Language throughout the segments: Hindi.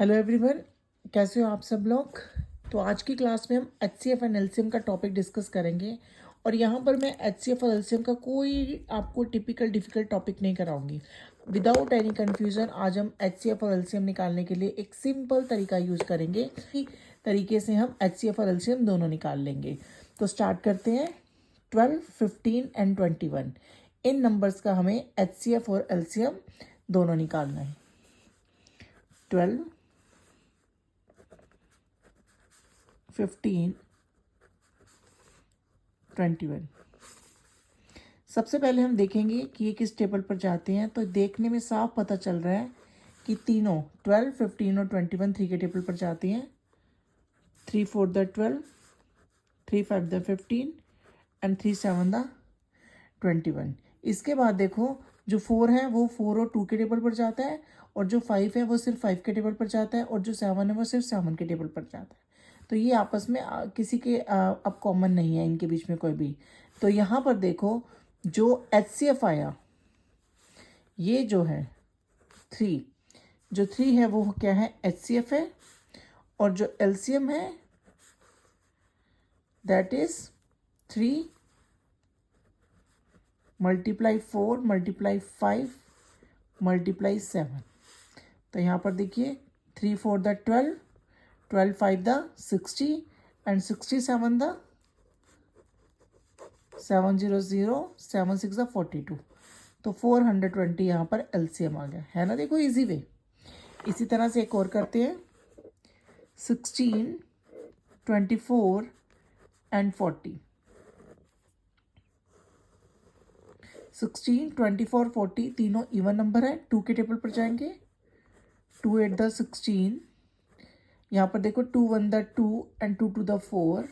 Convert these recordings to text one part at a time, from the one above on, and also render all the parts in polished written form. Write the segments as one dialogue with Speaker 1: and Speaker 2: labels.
Speaker 1: हेलो एवरीवन, कैसे हो आप सब लोग। तो आज की क्लास में हम एचसीएफ एंड एलसीएम का टॉपिक डिस्कस करेंगे और यहाँ पर मैं एचसीएफ और एलसीएम का कोई आपको टिपिकल डिफिकल्ट टॉपिक नहीं कराऊंगी। विदाउट एनी कन्फ्यूज़न आज हम एचसीएफ और एलसीएम निकालने के लिए एक सिंपल तरीका यूज़ करेंगे। तरीके से हम एचसीएफ और एलसीएम दोनों निकाल लेंगे। तो स्टार्ट करते हैं। 12, 15 एंड 21 इन नंबर्स का हमें एचसीएफ और एलसीएम दोनों निकालना है। 12, 15, 21। सबसे पहले हम देखेंगे कि ये किस टेबल पर जाते हैं। तो देखने में साफ पता चल रहा है कि तीनों 12, 15 और 21 3 के टेबल पर जाते हैं। 3 4 द 12, 3 5 द 15 एंड 3 7 द 21। इसके बाद देखो जो 4 है वो 4 और 2 के टेबल पर जाता है, और जो 5 है वो सिर्फ 5 के टेबल पर जाता है, और जो 7 है वो सिर्फ 7 के टेबल पर जाता है। तो ये आपस में किसी के अब कॉमन नहीं है इनके बीच में कोई भी। तो यहाँ पर देखो जो एचसीएफ आया ये जो है 3, जो 3 है वो क्या है, एचसीएफ है। और जो एलसीएम है that is 3 multiply 4 multiply 5 multiply 7। तो यहाँ पर देखिए 3 4 the 12, 12 5 the 60 and 67 the 700 7 6 the 42। तो 420 यहाँ पर एलसीएम आ गया है ना। देखो इजी वे। इसी तरह से एक और करते हैं। 16, 24 एंड 40। 16, 24, 40 तीनों इवन नंबर है। 2 के टेबल पर जाएंगे। 2 8 द 16। यहाँ पर देखो 2 1 the 2 and 2 2 the 4।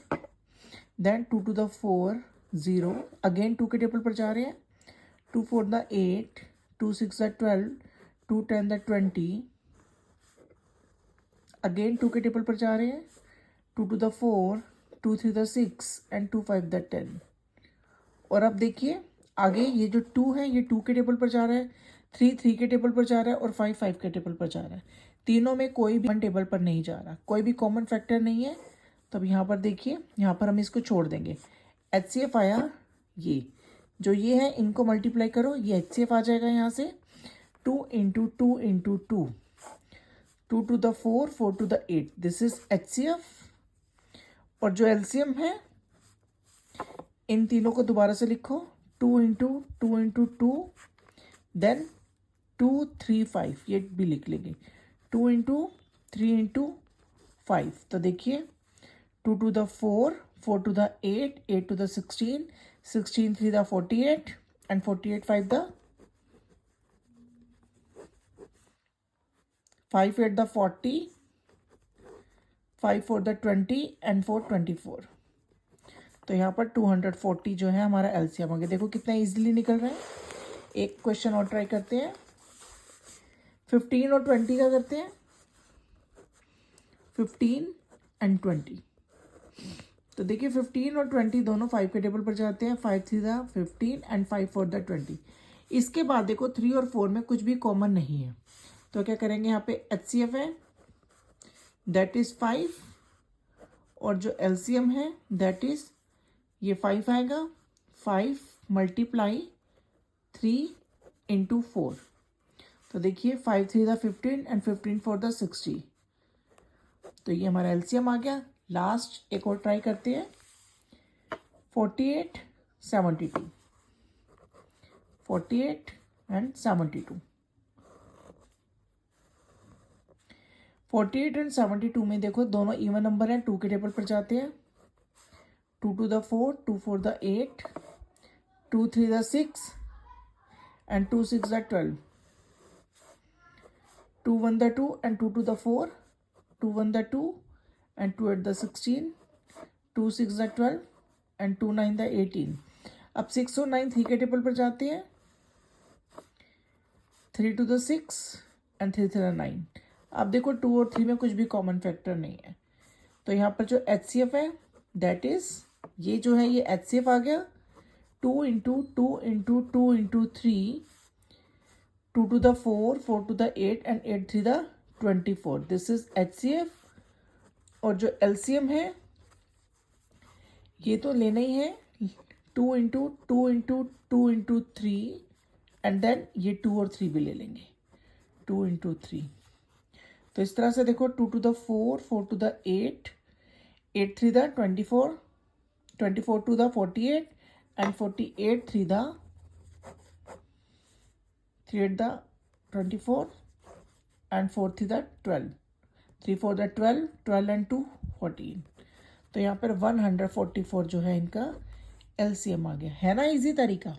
Speaker 1: Then 2 2 the 4 0। Again 2 के टेबल पर जा रहे हैं। 2 4 द 8, 2 6 द 12, 2 10 द 20। अगेन 2 के टेबल पर जा रहे हैं। 2 2 द 4, 2 3 द 6 एंड 2 5 द 10। और अब देखिए आगे ये जो 2 है ये 2 के टेबल पर जा रहा है, 3 3 के टेबल पर जा रहा है, और 5 5 के टेबल पर जा रहा है। तीनों में कोई भी टेबल पर नहीं जा रहा, कोई भी कॉमन फैक्टर नहीं है। तो अब यहाँ पर देखिए, यहाँ पर हम इसको छोड़ देंगे। एचसीएफ आया ये, जो ये है इनको मल्टीप्लाई करो, ये एचसीएफ आ जाएगा यहाँ से। 2 into 2 into 2, 2 two the 4, 4 two the 8, this is HCF. और जो एलसीएम है इन तीनों को दोबारा से लिखो। 2 इंटू 2 इंटू 2, देन 2 3 5, ये भी लिख लेंगे। 2 इंटू 3 इंटू 5। तो देखिए 2 two the 4, 4 two the 8, 8 two the 16, 16 3 the 48 and 48 5 the 5 8 the 40, 5 4 the 20 and 4 24। तो यहाँ पर 240 जो है हमारा एलसीएम आ गया। देखो कितना इजीली निकल रहा है। एक क्वेश्चन और ट्राई करते हैं। 15 और 20 का करते हैं। 15 एंड 20। तो देखिए 15 और 20 दोनों 5 के टेबल पर जाते हैं। 5 3 द 15 एंड 5 4 द 20। इसके बाद देखो 3 और 4 में कुछ भी कॉमन नहीं है। तो क्या करेंगे, यहाँ पे एचसीएफ है दैट इज 5, और जो एलसीएम है दैट इज ये 5 आएगा। 5 मल्टीप्लाई 3 इंटू 4। तो देखिए 5 3 द 15 एंड 15 4 द 60। तो ये हमारा एलसीएम आ गया। लास्ट एक और ट्राई करते हैं। 48 72, 48 एंड 72। 48 एंड 72 में देखो दोनों इवन नंबर हैं। 2 के टेबल पर जाते हैं। 2 two the 4, 2 4 the 8, 2 3 the 6 and 2 6 the 12। 2 1 the 2 and 2 two the 4, 2 1 the 2 and 2 8 the 16, 2 6 the 12 and 2 9 the 18। अब 6 और 9 3 के टेबल पर जाते हैं। 3 टू द 6 एंड 3 3 द 9। अब देखो 2 और 3 में कुछ भी कॉमन फैक्टर नहीं है। तो यहाँ पर जो एचसीएफ है दैट इज ये जो है ये एचसीएफ आ गया। 2 into 2 into 2 into 3, 2 two the 4, 4 two the 8 and 8 3 the 24. This is HCF. और जो LCM है ये तो लेना ही है, 2 into 2 into 2 into 3 and then ये 2 और 3 भी ले लेंगे, 2 इंटू 3. तो इस तरह से देखो 2 to the 4, 4 to the 8, 8 3 the 24, 24 to the 48 and 48 3 the 3 8 the 24 and 4 3 the 12, 3 4 the 12, 12 and 2 14. तो यहाँ पर 144 जो है इनका LCM आ गया है ना. इजी तरीका.